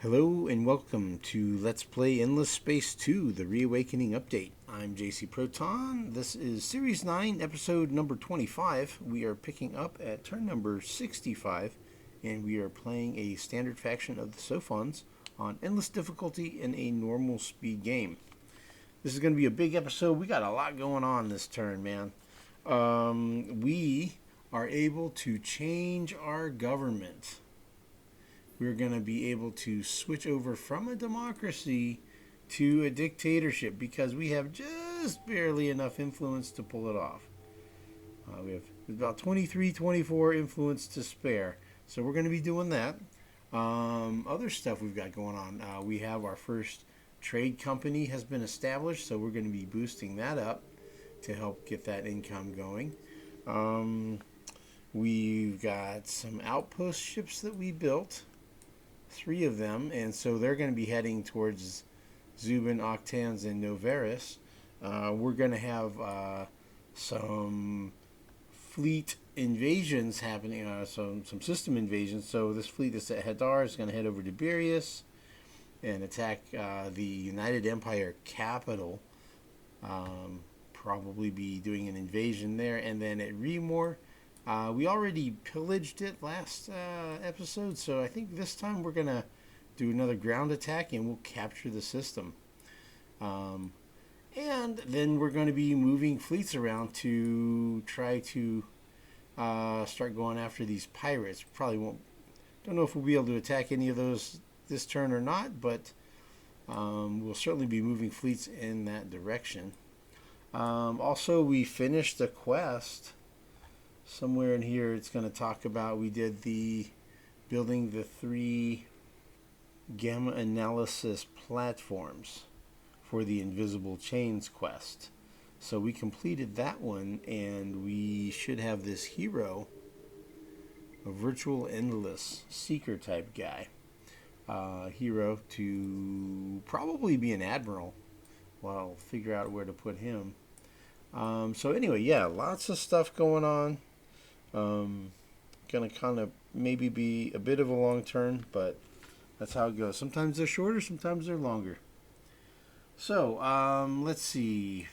Hello and welcome to Let's Play Endless Space 2, the Reawakening Update. I'm JC Proton. This is Series 9, Episode number 25. We are picking up at turn number 65, and we are playing a standard faction of the Sophons on Endless Difficulty in a normal speed game. This is going to be a big episode. We got a lot going on this turn, man. We are able to change our government. We're going to be able to switch over from a democracy to a dictatorship because we have just barely enough influence to pull it off. We have about 23, 24 influence to spare. So we're going to be doing that. Other stuff we've got going on. We have our first trade company has been established, so we're going to be boosting that up to help get that income going. We've got some outpost ships that we built. 3 of them, and so they're going to be heading towards Zubin, Octans, and Novaris. We're going to have some fleet invasions happening, some system invasions. So this fleet that's at Hadar is going to head over to Birius and attack the United Empire capital. Probably be doing an invasion there, and then at Remor. We already pillaged it last episode, so I think this time we're going to do another ground attack and we'll capture the system. And then we're going to be moving fleets around to try to start going after these pirates. Probably don't know if we'll be able to attack any of those this turn or not, but we'll certainly be moving fleets in that direction. Also, we finished the quest. Somewhere in here it's going to talk about we did the building the 3 gamma analysis platforms for the Invisible Chains quest. So we completed that one, and we should have this hero, a virtual endless seeker type guy. Hero to probably be an admiral. Well, I'll figure out where to put him. So anyway, yeah, lots of stuff going on. Gonna kind of maybe be a bit of a long turn, but that's how it goes. Sometimes they're shorter, sometimes they're longer. So let's see.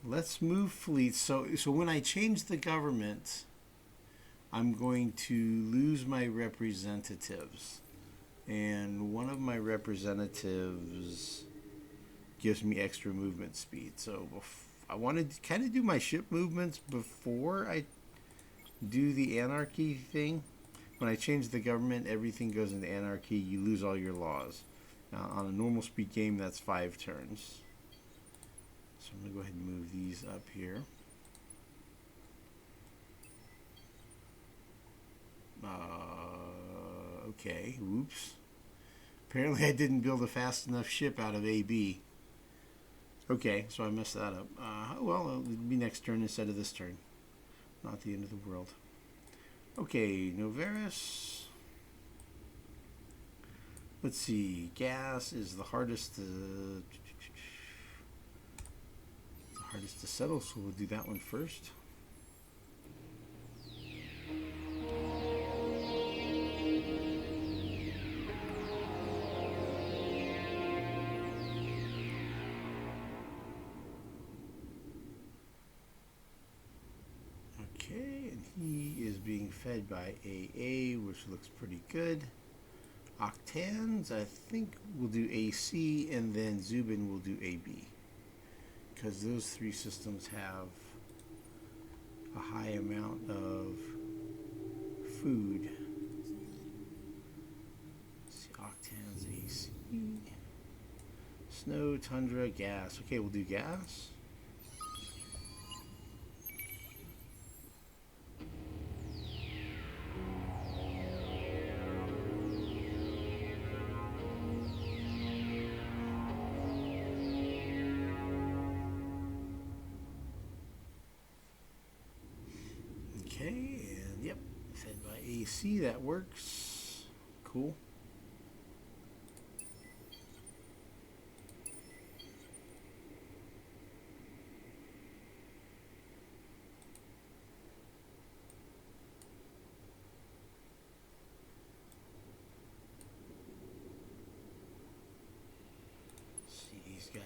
Let's move fleets. So when I change the government, I'm going to lose my representatives, and one of my representatives gives me extra movement speed. So I wanted to kind of do my ship movements before I do the Anarchy thing. When I change the government, everything goes into Anarchy. You lose all your laws. Now, on a normal speed game, that's 5 turns. So I'm going to go ahead and move these up here. Okay, whoops. Apparently I didn't build a fast enough ship out of AB. Okay, so I messed that up. Well, it'll be next turn instead of this turn. Not the end of the world. Okay, Novaris. Let's see. Gas is the hardest to settle, so we'll do that one first. He is being fed by AA, which looks pretty good. Octans, I think we'll do AC, and then Zubin will do AB. Because those 3 systems have a high amount of food. Let's see, Octans, AC. Snow, Tundra, Gas. Okay, we'll do Gas. Okay, and yep, fed by AC, that works. Cool.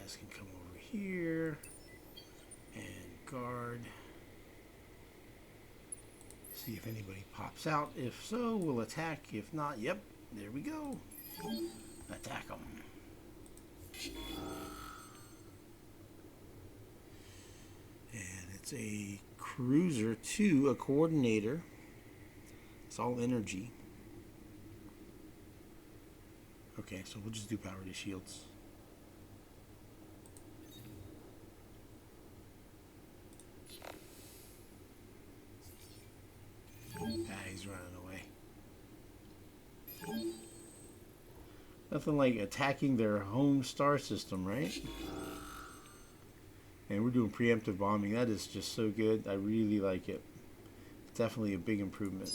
guys can come over here and guard. See if anybody pops out. If so, we'll attack. If not, yep, there we go. Attack them. And it's a cruiser to a coordinator. It's all energy. Okay, so we'll just do power to shields. He's running away. Nothing like attacking their home star system, right? And we're doing preemptive bombing. That is just so good. I really like it. Definitely a big improvement.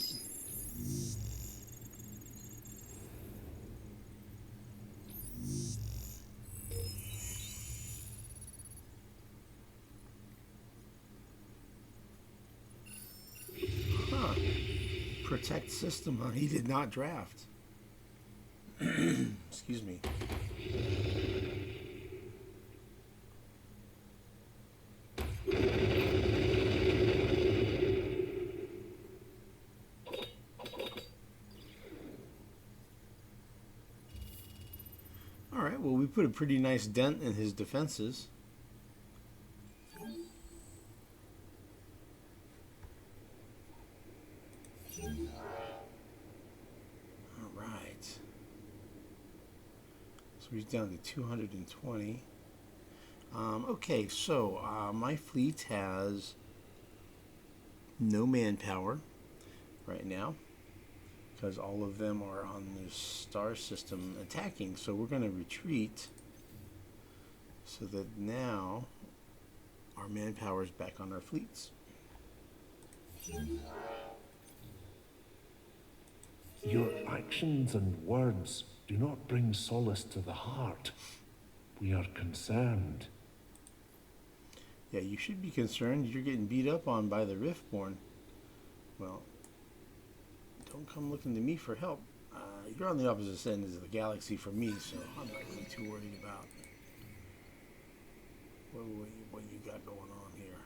Huh. Protect system, huh? He did not draft. Excuse me. Alright, well, we put a pretty nice dent in his defenses. Alright. So he's down to 220. Okay, so my fleet has no manpower right now, because all of them are on the star system attacking. So we're going to retreat so that now our manpower is back on our fleets. Your actions and words do not bring solace to the heart. We are concerned. Yeah, you should be concerned. You're getting beat up on by the Riftborn. Well, don't come looking to me for help. You're on the opposite end of the galaxy from me, so I'm not really too worried about what you got going on here.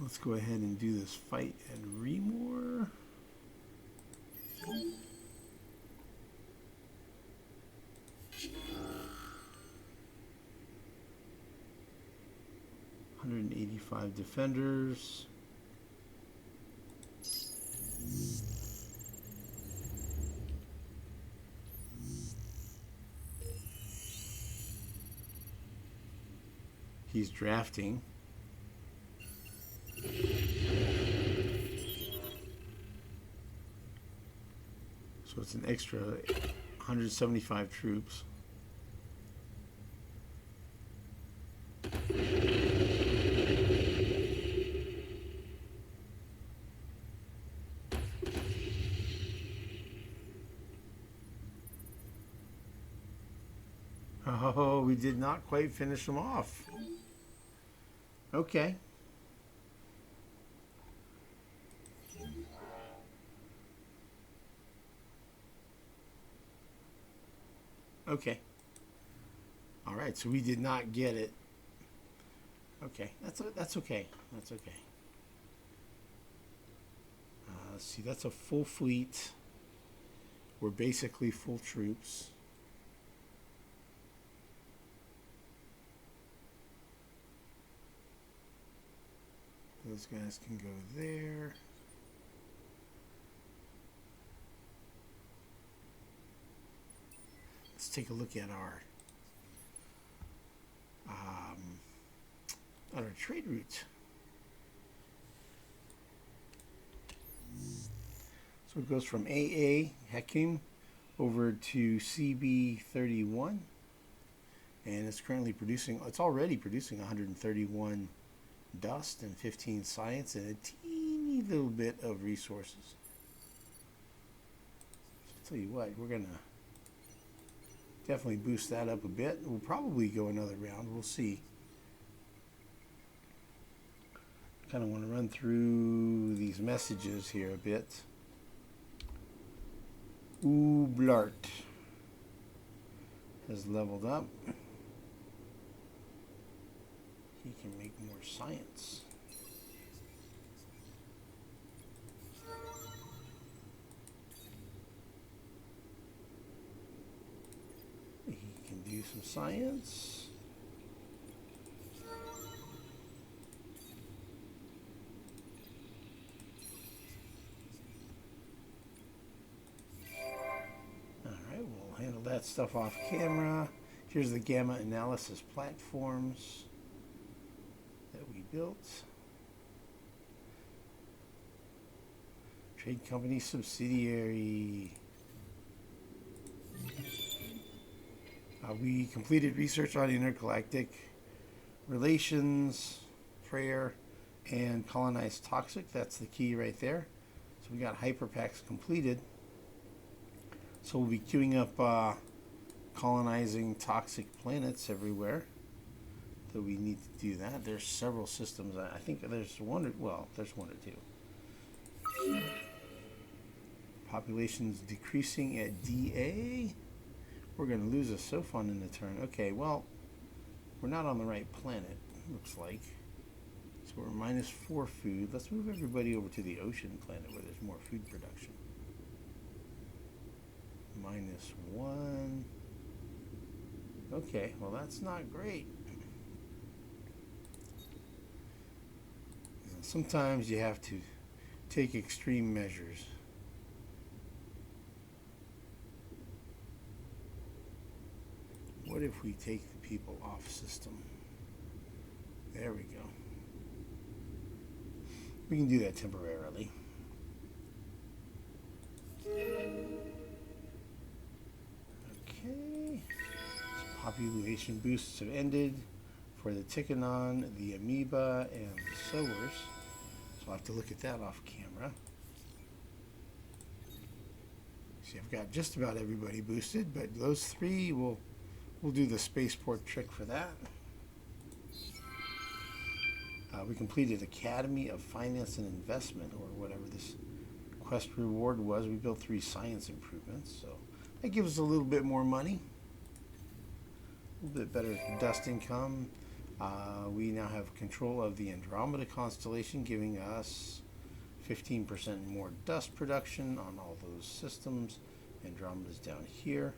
Let's go ahead and do this fight at Remor. $185 defenders. He's drafting. So it's an extra 175 troops. Oh, we did not quite finish them off. Okay. Okay. All right, so we did not get it. Okay, that's okay. That's okay. Let's see, that's a full fleet. We're basically full troops. Those guys can go there. Let's take a look at our trade route. So it goes from AA Hakim over to CB31, and it's currently producing. It's already producing 131 dust and 15 science and a teeny little bit of resources. So I'll tell you what, we're gonna definitely boost that up a bit. We'll probably go another round. We'll see. Kind of want to run through these messages here a bit. Ooh, blart. has leveled up. He can make more science. He can do some science. Alright, we'll handle that stuff off camera. Here's the gamma analysis platforms that we built. Trade company subsidiary. We completed research on intergalactic relations, prayer, and colonized toxic. That's the key right there. So we got hyperpacks completed. So we'll be queuing up colonizing toxic planets everywhere. So we need to do that. There's several systems. I think there's one or two. Population's decreasing at DA. We're going to lose a Sophon in the turn. Okay, well, we're not on the right planet, looks like. So we're -4 food. Let's move everybody over to the ocean planet where there's more food production. -1. Okay, well, that's not great. Sometimes you have to take extreme measures. What if we take the people off system? There we go. We can do that temporarily. Okay. So population boosts have ended for the Ticanon, the Amoeba, and the Sowers. So I'll have to look at that off camera. See, I've got just about everybody boosted, but those three we'll do the spaceport trick for that. We completed Academy of Finance and Investment, or whatever this quest reward was. We built 3 science improvements, so that gives us a little bit more money. A little bit better dust income. We now have control of the Andromeda constellation, giving us 15% more dust production on all those systems. Andromeda's down here.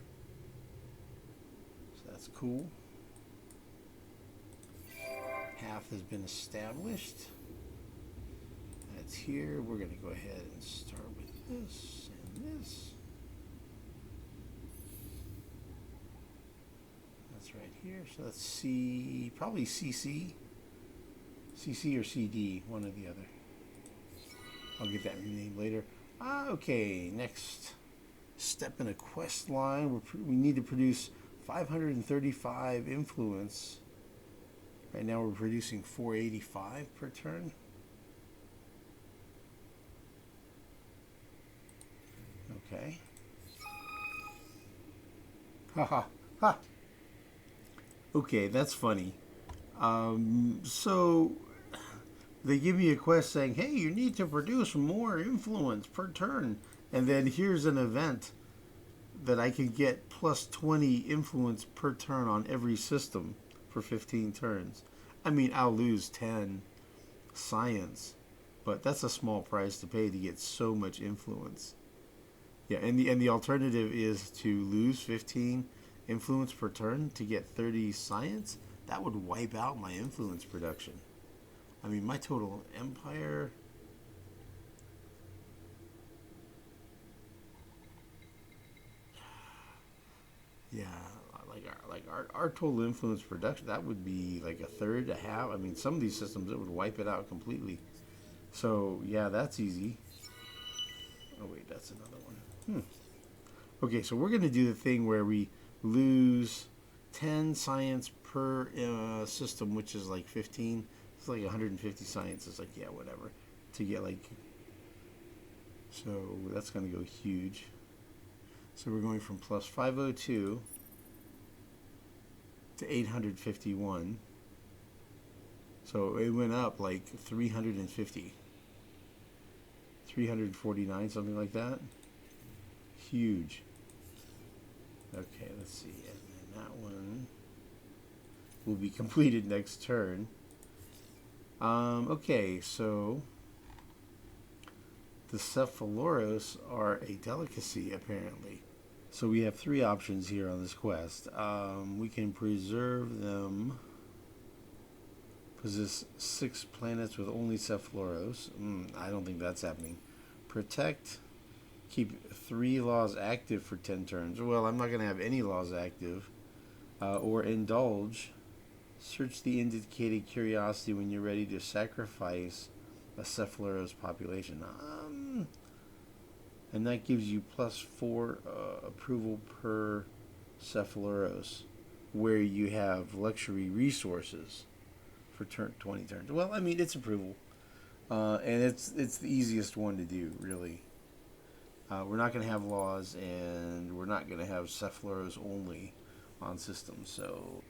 So that's cool. Half has been established. That's here. We're going to go ahead and start with this and this. That's right here. So let's see, probably CC or CD, one or the other. I'll get that renamed later. Okay, next step in a quest line. We need to produce 535 influence. Right now we're producing 485 per turn. Okay. Ha. Okay, that's funny. So they give me a quest saying, hey, you need to produce more influence per turn. And then here's an event that I can get plus 20 influence per turn on every system for 15 turns. I mean, I'll lose 10 science, but that's a small price to pay to get so much influence. Yeah, and the alternative is to lose 15 influence per turn to get 30 science. That would wipe out my influence production. I mean, my total empire. Yeah, like our total influence production, that would be like a third, a half. I mean, some of these systems, it would wipe it out completely. So yeah, that's easy. Oh wait, that's another one. Okay, so we're gonna do the thing where we lose 10 science per system, which is like 15. It's like 150 science. It's like, yeah, whatever. To get like, so that's gonna go huge. So we're going from plus 502 to 851. So it went up like 350. 349, something like that. Huge. Okay, let's see. that one will be completed next turn. Okay, so the Cephaloros are a delicacy, apparently. So we have 3 options here on this quest. We can preserve them. Possess 6 planets with only Cephaloros. I don't think that's happening. Protect. Keep 3 laws active for 10 turns. Well, I'm not going to have any laws active. Or indulge. Search the indicated curiosity when you're ready to sacrifice a Cephaloros population. And that gives you +4 approval per Cephaloros, where you have luxury resources for 20 turns. Well, I mean, it's approval. And it's the easiest one to do, really. We're not going to have laws, and we're not going to have Cephaloros only on systems. So,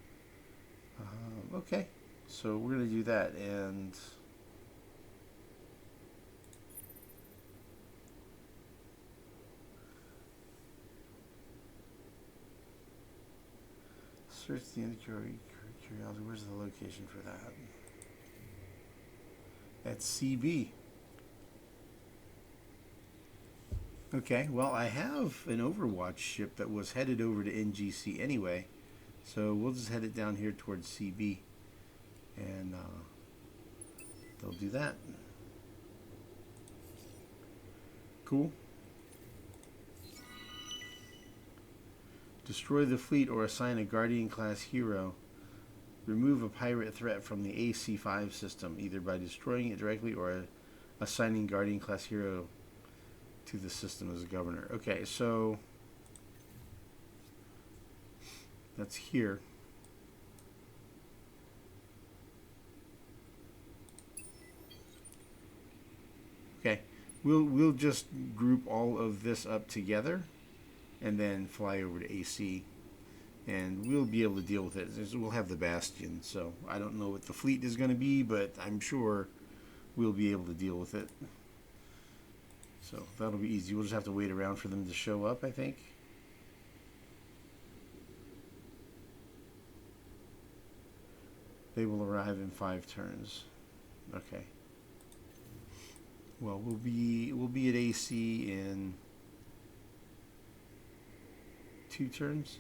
okay. So we're going to do that, and search the indicated curiosity. Where's the location for that? That's CB. Okay, well, I have an Overwatch ship that was headed over to NGC anyway, so we'll just head it down here towards CB, and they'll do that. Cool. Destroy the fleet or assign a Guardian-class hero. Remove a pirate threat from the AC5 system, either by destroying it directly or assigning Guardian-class hero to the system as a governor. Okay, so that's here. Okay, we'll just group all of this up together and then fly over to AC, and we'll be able to deal with it. We'll have the Bastion, so I don't know what the fleet is going to be, but I'm sure we'll be able to deal with it. So that'll be easy. We'll just have to wait around for them to show up, I think. They will arrive in 5 turns. Okay. Well, we'll be at AC in 2 turns.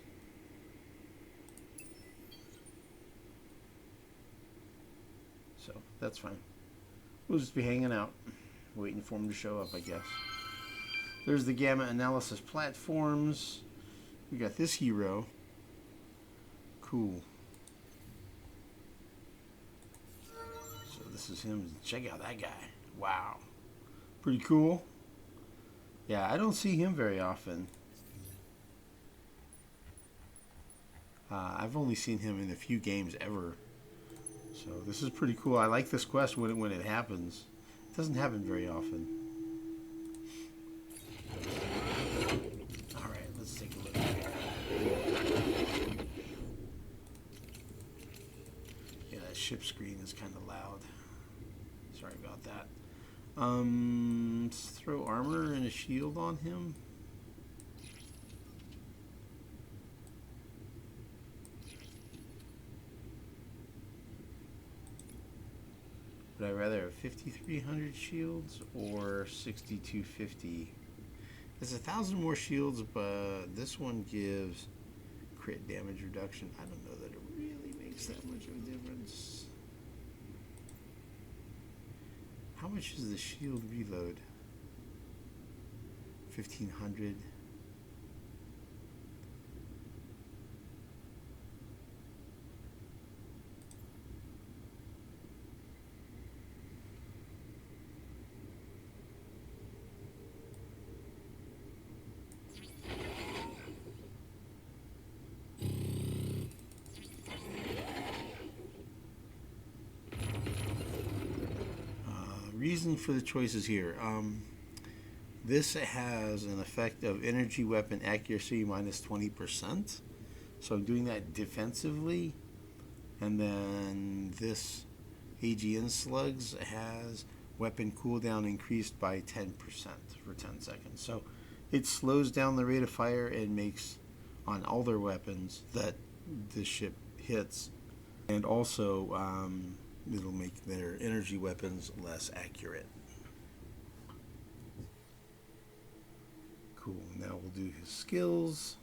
So that's fine. We'll just be hanging out, waiting for them to show up, I guess. There's the gamma analysis platforms. We got this hero. Cool. So this is him. Check out that guy. Wow. Pretty cool. Yeah, I don't see him very often. I've only seen him in a few games ever. So this is pretty cool. I like this quest when it happens. It doesn't happen very often. Alright, let's take a look here. Yeah, that ship screen is kind of loud. Sorry about that. Let's throw armor and a shield on him. Would I rather have 5,300 shields or 6,250? There's 1,000 more shields, but this one gives crit damage reduction. I don't know that it really makes that much of a difference. How much is the shield reload? 1,500. Reason for the choices here. This has an effect of energy weapon accuracy minus 20%. So I'm doing that defensively. And then this AGN slugs has weapon cooldown increased by 10% for 10 seconds. So it slows down the rate of fire and makes on all their weapons that this ship hits, and also it'll make their energy weapons less accurate. Cool. Now we'll do his skills.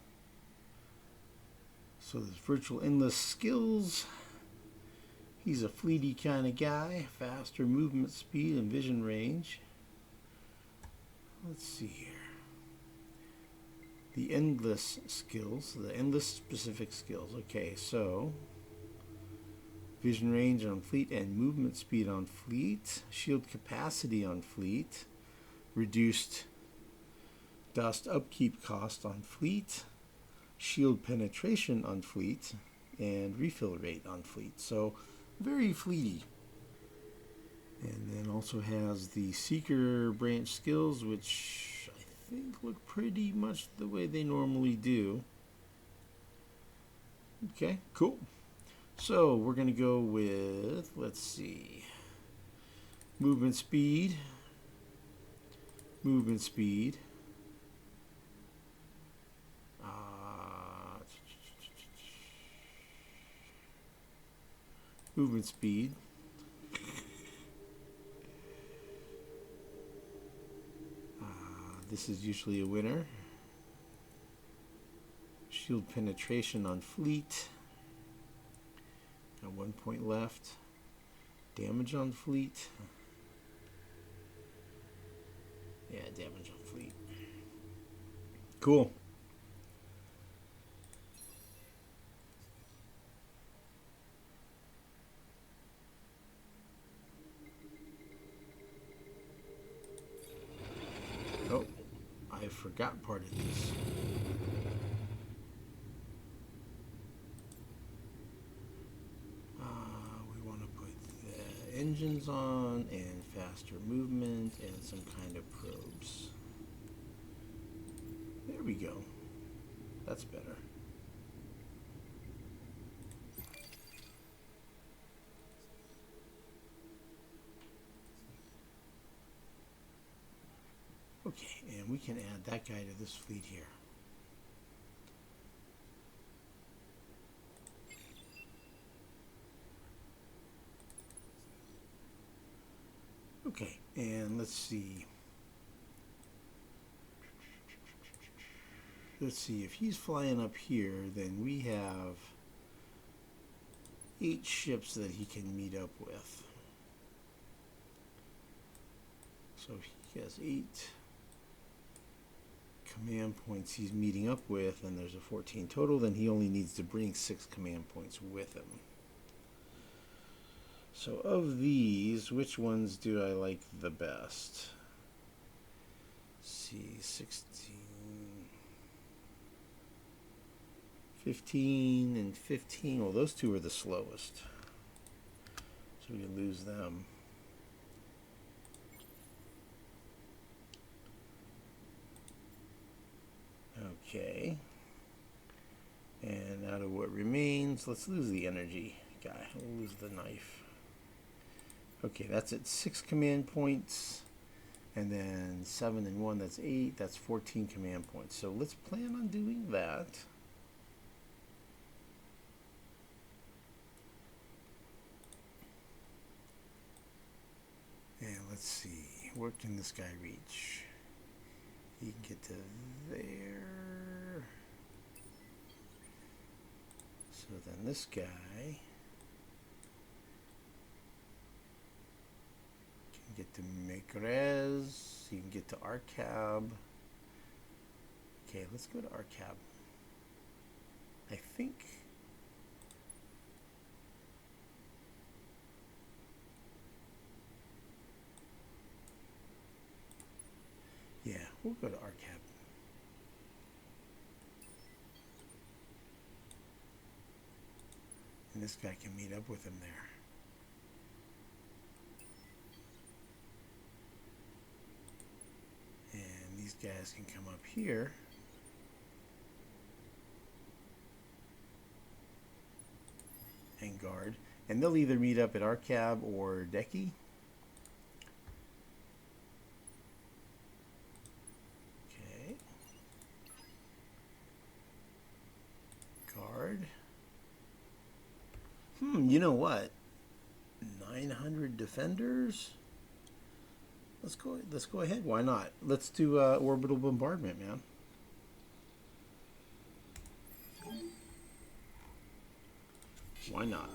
So there's virtual endless skills. He's a fleety kind of guy, faster movement speed and vision range. Let's see here. The endless skills, the endless specific skills. Okay, so vision range on fleet and movement speed on fleet, shield capacity on fleet, reduced dust upkeep cost on fleet, shield penetration on fleet, and refill rate on fleet. So very fleety. And then also has the seeker branch skills, which I think look pretty much the way they normally do. Okay, cool. So we're going to go with, let's see, movement speed, movement speed, movement speed, this is usually a winner. Shield penetration on fleet. Got 1 point left. Damage on fleet. Yeah, damage on fleet. Cool. Oh, I forgot part of this. We want to put the engines on and faster movement and some kind of probes. There we go. That's better. Okay, and we can add that guy to this fleet here. Okay, and let's see. Let's see, if he's flying up here, then we have 8 ships that he can meet up with. So if he has 8 command points he's meeting up with, and there's a 14 total, then he only needs to bring 6 command points with him. So of these, which ones do I like the best? Let's see, 16, 15, and 15. Well, those two are the slowest, so we lose them. Okay, and out of what remains, let's lose the energy guy. We'll lose the knife. Okay, that's at 6 command points, and then 7 and 1, that's 8. That's 14 command points. So let's plan on doing that. And let's see, where can this guy reach? He can get to there. So then this guy can get to Makerez. He can get to Arcab. Okay, let's go to Arcab. I think. Yeah, we'll go to Arcab. And this guy can meet up with him there. And these guys can come up here. And guard. And they'll either meet up at Arcab or Decky. Okay. Guard. you know what? 900 defenders. Let's go. Let's go ahead. Why not? Let's do orbital bombardment, man. Why not?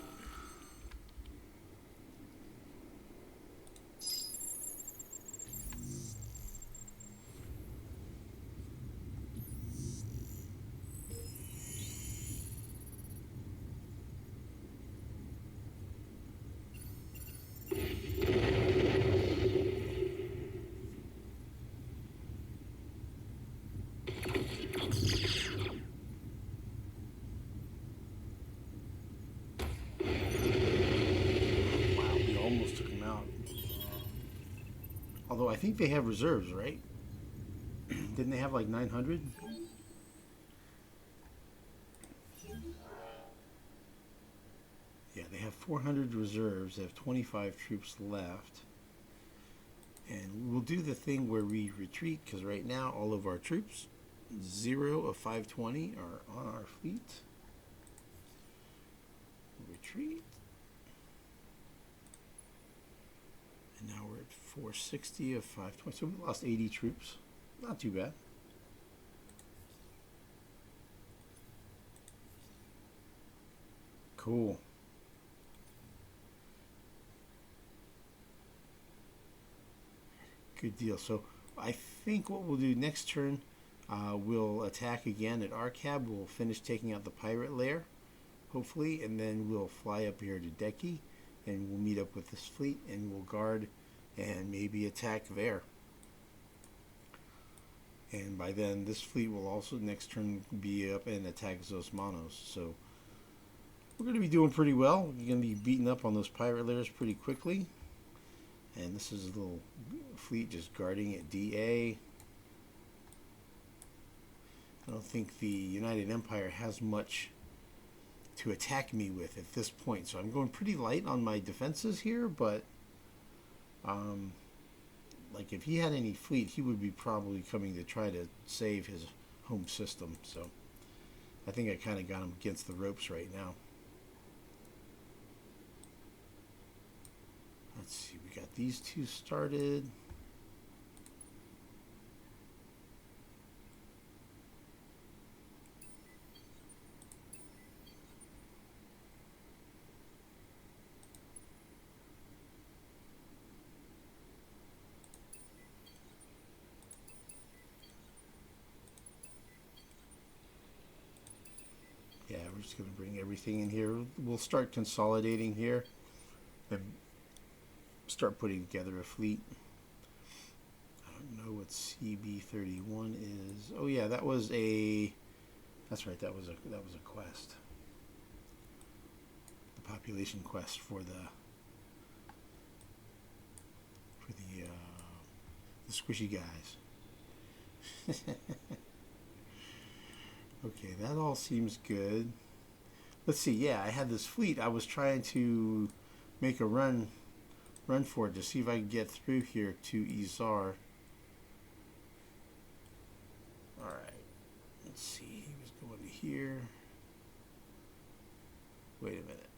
Although I think they have reserves, right? Didn't they have like 900? Yeah, they have 400 reserves. They have 25 troops left. And we'll do the thing where we retreat, because right now all of our troops, 0 of 520, are on our fleet. Retreat. And now we're at 460 of 520. So we lost 80 troops. Not too bad. Cool. Good deal. So I think what we'll do next turn, we'll attack again at Arcab. We'll finish taking out the pirate lair, hopefully, and then we'll fly up here to Decky, and we'll meet up with this fleet, and we'll guard and maybe attack there. And by then, this fleet will also next turn be up and attack Zosmanos. So we're going to be doing pretty well. We're going to be beating up on those pirate lairs pretty quickly. And this is a little fleet just guarding at DA. I don't think the United Empire has much to attack me with at this point. So I'm going pretty light on my defenses here, but like if he had any fleet, he would be probably coming to try to save his home system. So I think I kind of got him against the ropes right now. Let's see, we got these two started. Yeah, we're just going to bring everything in here. We'll start consolidating here and start putting together a fleet. I don't know what CB31 is. Oh yeah, that was a. That's right. That was a quest. The population quest for the squishy guys. Okay, that all seems good. Let's see. Yeah, I had this fleet. I was trying to make a run for it to see if I can get through here to Izar. Alright. Let's see. He was going to here. Wait a minute.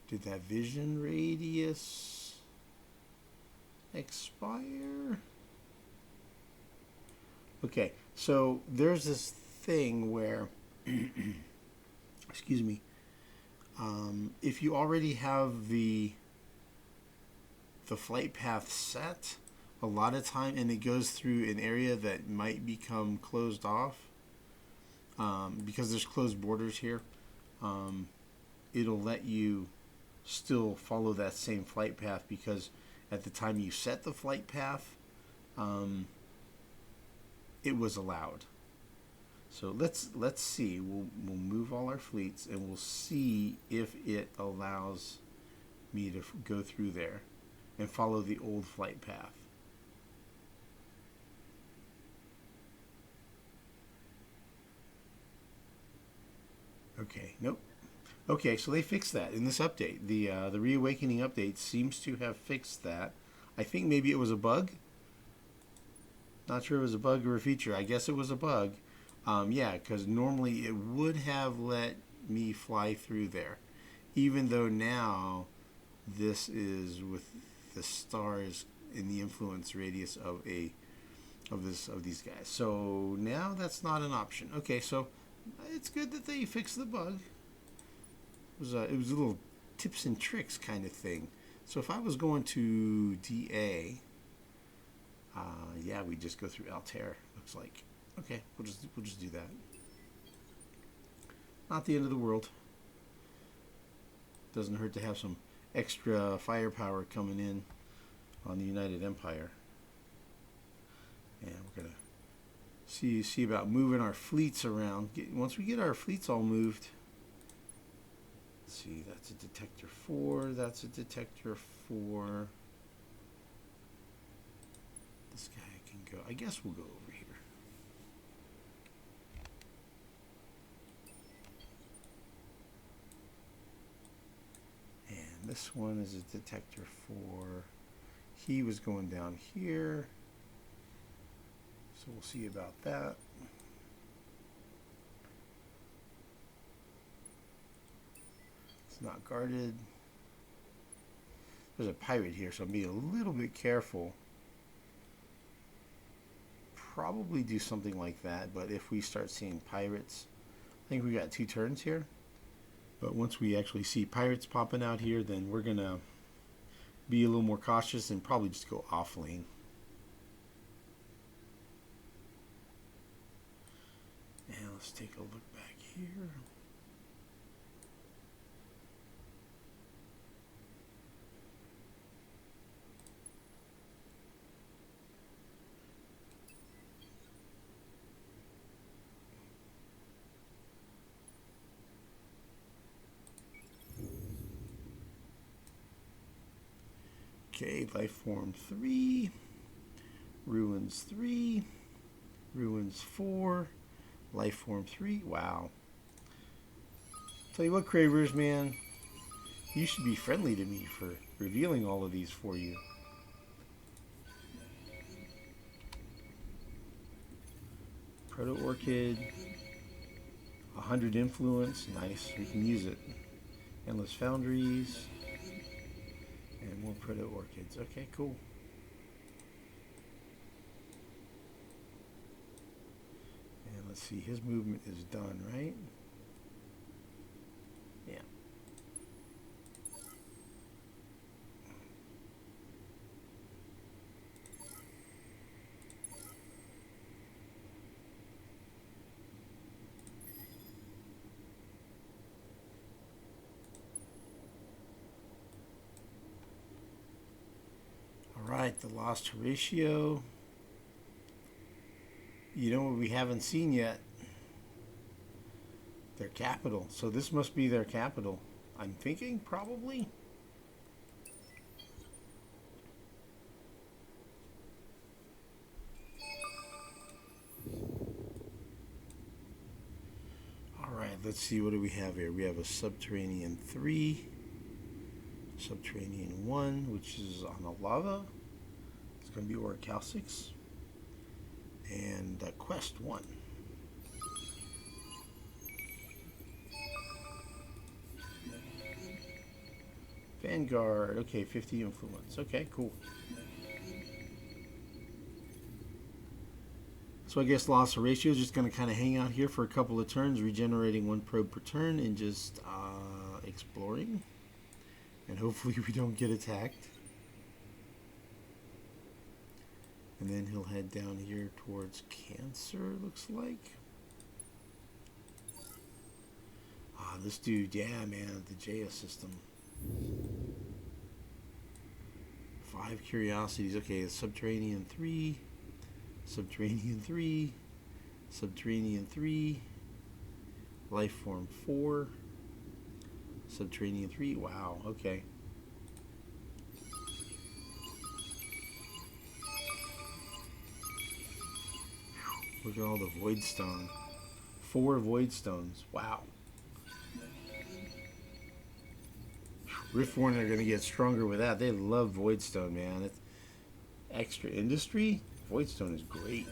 Did that vision radius expire? Okay, so there's this thing where, excuse me, if you already have the flight path set, a lot of time, and it goes through an area that might become closed off, because there's closed borders here, it'll let you still follow that same flight path, because at the time you set the flight path, it was allowed. So let's see. We'll move all our fleets and we'll see if it allows me to go through there and follow the old flight path. Okay, nope. Okay, so they fixed that in this update. The Reawakening update seems to have fixed that. I think maybe it was a bug. Not sure it was a bug or a feature. I guess it was a bug. Yeah, because normally it would have let me fly through there, even though now this is with the stars in the influence radius of these guys. So now that's not an option. Okay, so it's good that they fixed the bug. It was a little tips and tricks kind of thing. So if I was going to DA, yeah, we just go through Altair. Looks like. Okay, we'll just do that. Not the end of the world. Doesn't hurt to have some extra firepower coming in on the United Empire. And we're gonna see about moving our fleets around. Once we get our fleets all moved. Let's see, that's a detector 4. That's a detector 4. This guy can go. I guess we'll go over here. And this one is a detector 4. He was going down here. So we'll see about that. It's not guarded. There's a pirate here, so I'm being a little bit careful. Probably do something like that, but if we start seeing pirates, I think we got 2 turns here. But once we actually see pirates popping out here, then we're gonna be a little more cautious and probably just go off lane. And let's take a look back here. Okay, life form 3, ruins 3, ruins 4, life form 3. Wow. Tell you what, Cravers, man, you should be friendly to me for revealing all of these for you. Proto-Orchid, 100 influence, nice, we can use it. Endless Foundries. And more Proto-Orchids. Okay, cool. And let's see, his movement is done, right? Yeah. Alright, the Lost Horatio. You know what we haven't seen yet? Their capital. So this must be their capital. I'm thinking, probably. Alright, let's see, what do we have here? We have a Subterranean 3. Subterranean 1, which is on a lava. It's going to be Orichalcix. And Quest 1. Vanguard. Okay, 50 influence. Okay, cool. So I guess Lost Horatio is just going to kind of hang out here for a couple of turns, regenerating 1 probe per turn and just exploring. And hopefully we don't get attacked. And then he'll head down here towards Cancer, looks like. Ah, this dude, yeah, man, the Jaya system. 5 curiosities. Okay, Subterranean 3, Subterranean 3, Subterranean 3, Lifeform 4, Subterranean 3. Wow, okay. Look at all the Void Stone. 4 Void Stones. Wow. Riftborn are going to get stronger with that. They love Void Stone, man. It's extra industry. Void Stone is great.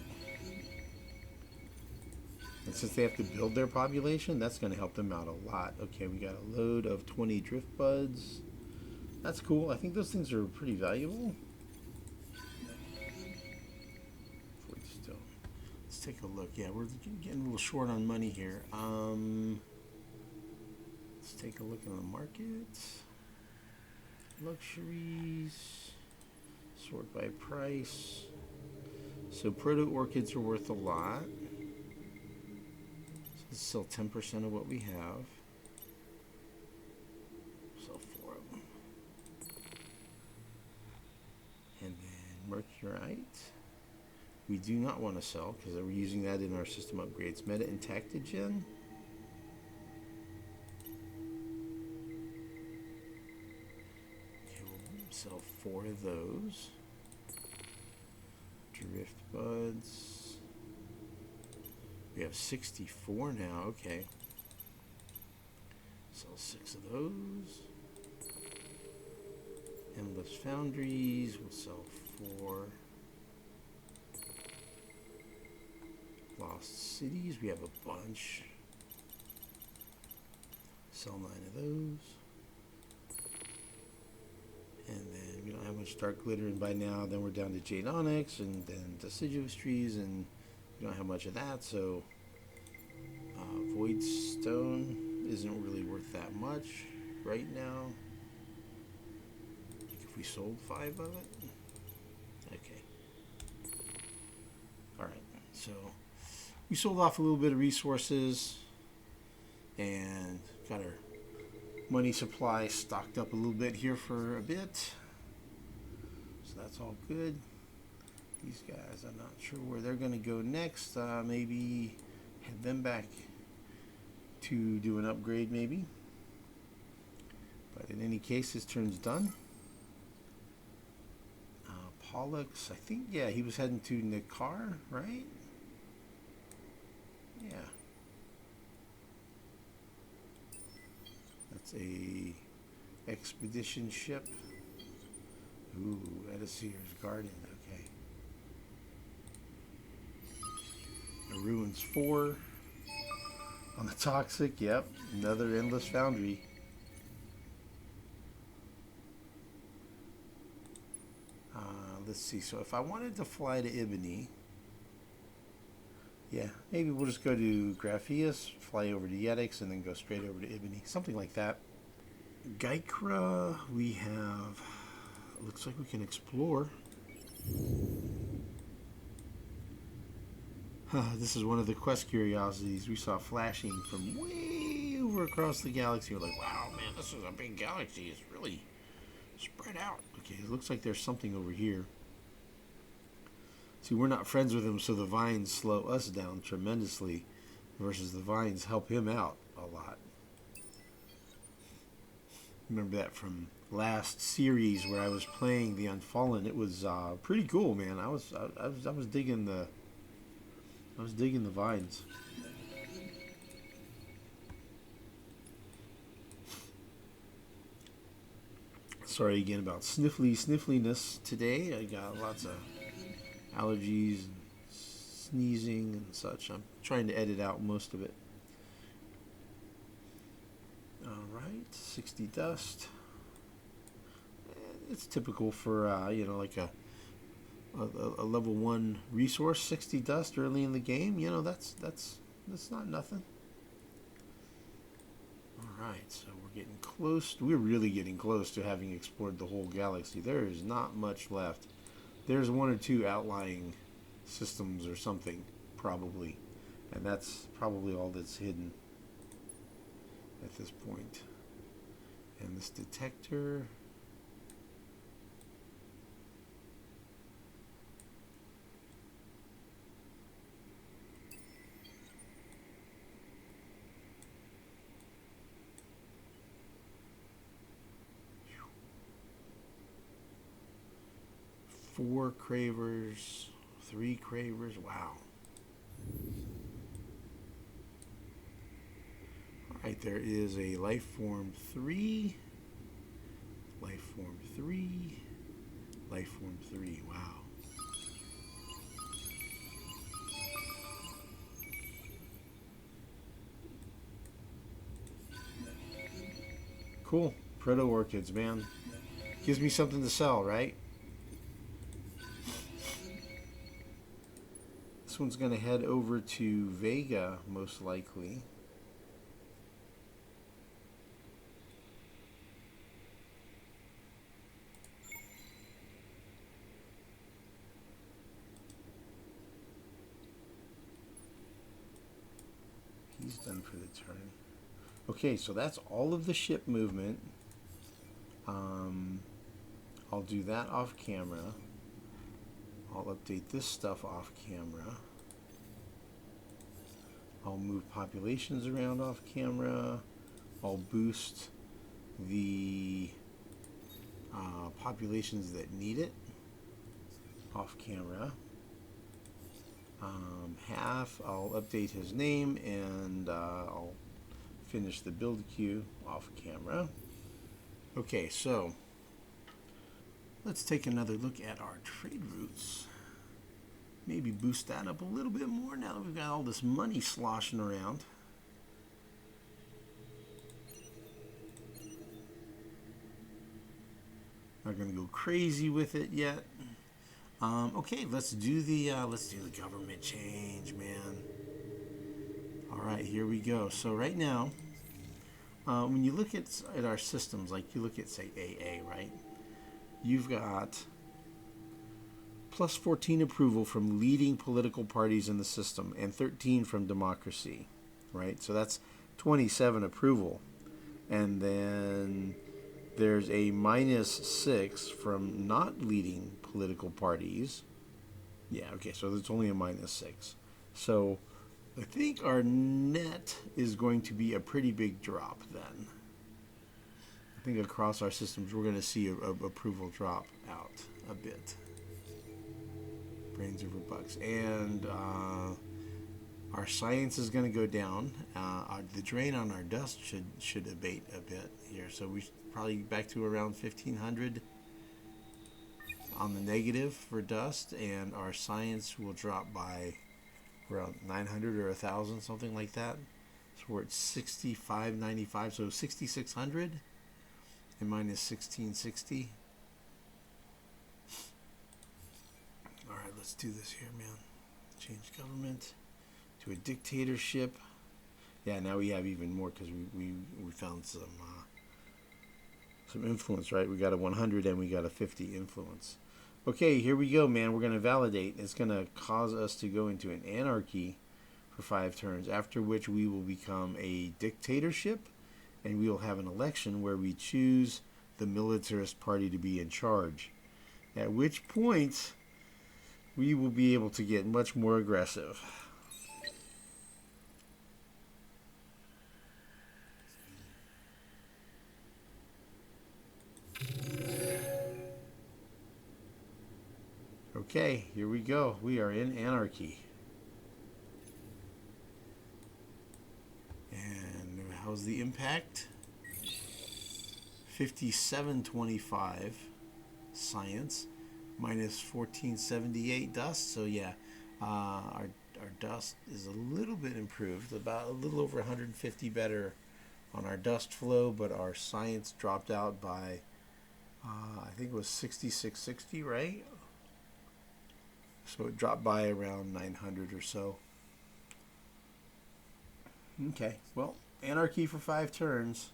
And since they have to build their population, that's going to help them out a lot. Okay, we got a load of 20 drift buds. That's cool. I think those things are pretty valuable. Let's take a look. Yeah, we're getting a little short on money here. Let's take a look at the market. Luxuries. Sort by price. So proto orchids are worth a lot. So let's sell 10% of what we have. Sell 4 of them. And then mercurite. We do not want to sell because we're using that in our system upgrades. Meta and Tactogen. Okay, we'll sell 4 of those. Drift buds. We have 64 now. Okay. Sell 6 of those. Endless Foundries. We'll sell 4. Lost Cities, we have a bunch. Sell 9 of those. And then we don't have much dark glitter, and by now then we're down to Jade Onyx and then deciduous trees, and we don't have much of that, so Void Stone isn't really worth that much right now. Like if we sold 5 of it. Okay. Alright, so we sold off a little bit of resources and got our money supply stocked up a little bit here for a bit. So that's all good. These guys, I'm not sure where they're going to go next. Maybe head them back to do an upgrade maybe. But in any case, his turn's done. Pollux, I think, yeah, he was heading to Nikar, right? Yeah. That's a expedition ship. Ooh, Edisir's Garden, okay. The Ruins 4. On the Toxic, yep. Another Endless Foundry. Let's see, so if I wanted to fly to Ibony, yeah, maybe we'll just go to Grapheus, fly over to Yetix, and then go straight over to Ibony. Something like that. Gaikra, we have... Looks like we can explore. This is one of the quest curiosities we saw flashing from way over across the galaxy. We're like, wow, man, this is a big galaxy. It's really spread out. Okay, it looks like there's something over here. See, we're not friends with him, so the vines slow us down tremendously, versus the vines help him out a lot. Remember that from last series where I was playing the Unfallen. It was pretty cool, man. I was digging the vines. Sorry again about sniffliness today. I got lots of allergies and sneezing and such. I'm trying to edit out most of it. Alright, 60 dust. It's typical for, like a level 1 resource. 60 dust early in the game. That's not nothing. Alright, so we're getting close. We're really getting close to having explored the whole galaxy. There is not much left. There's 1 or 2 outlying systems or something, probably. And that's probably all that's hidden at this point. And this detector... Four cravers, 3 cravers, wow. Alright, there is a life form 3, life form 3, life form 3, wow. Cool. Proto orchids, man. Gives me something to sell, right? This one's going to head over to Vega, most likely. He's done for the turn. Okay, so that's all of the ship movement. I'll do that off camera. I'll update this stuff off camera. I'll move populations around off camera. I'll boost the populations that need it off camera. Half, I'll update his name, and I'll finish the build queue off camera. Okay, so let's take another look at our trade routes. Maybe boost that up a little bit more now that we've got all this money sloshing around. Not gonna go crazy with it yet. Okay, let's do the government change, man. All right, here we go. So right now, when you look at our systems, like you look at say AA, right? You've got plus 14 approval from leading political parties in the system and 13 from democracy, right? So that's 27 approval. And then there's a -6 from not leading political parties. Yeah, okay, so there's only a -6. So I think our net is going to be a pretty big drop then. I think across our systems we're going to see a approval drop out a bit. Brains over bucks. And our science is going to go down. The drain on our dust should abate a bit here. So we should probably back to around 1,500 on the negative for dust. And our science will drop by around 900 or 1,000, something like that. So we're at 6595, so 6,600 and minus 1,660. All right, let's do this here, man. Change government to a dictatorship. Yeah, now we have even more because we found some influence, right? We got a 100 and we got a 50 influence. Okay, here we go, man. We're going to validate. It's going to cause us to go into an anarchy for 5 turns, after which we will become a dictatorship, and we will have an election where we choose the militarist party to be in charge, at which point we will be able to get much more aggressive. Okay, here we go. We are in anarchy. And how's the impact? 5725 science, minus 1478 dust. So yeah, our dust is a little bit improved, about a little over 150 better on our dust flow, but our science dropped out by I think it was 6660, right? So it dropped by around 900 or so. Okay, well, anarchy for 5 turns.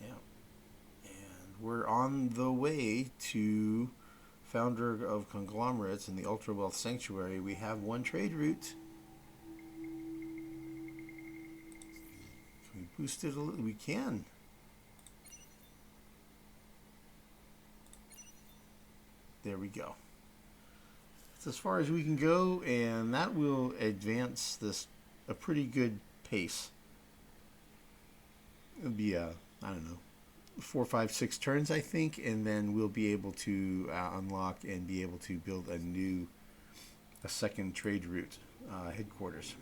Yeah. And we're on the way to founder of conglomerates in the Ultra Wealth Sanctuary. We have 1 trade route. Can we boost it a little? We can. There we go. It's as far as we can go, and that will advance this a pretty good pace. It'll be I don't know, 4, 5, 6 turns, I think, and then we'll be able to unlock and be able to build a second trade route headquarters.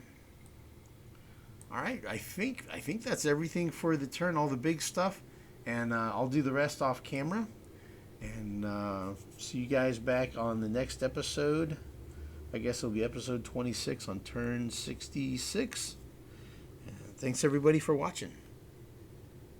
All right, I think that's everything for the turn, all the big stuff, and I'll do the rest off camera. And see you guys back on the next episode. I guess it'll be episode 26 on turn 66. And Thanks everybody for watching.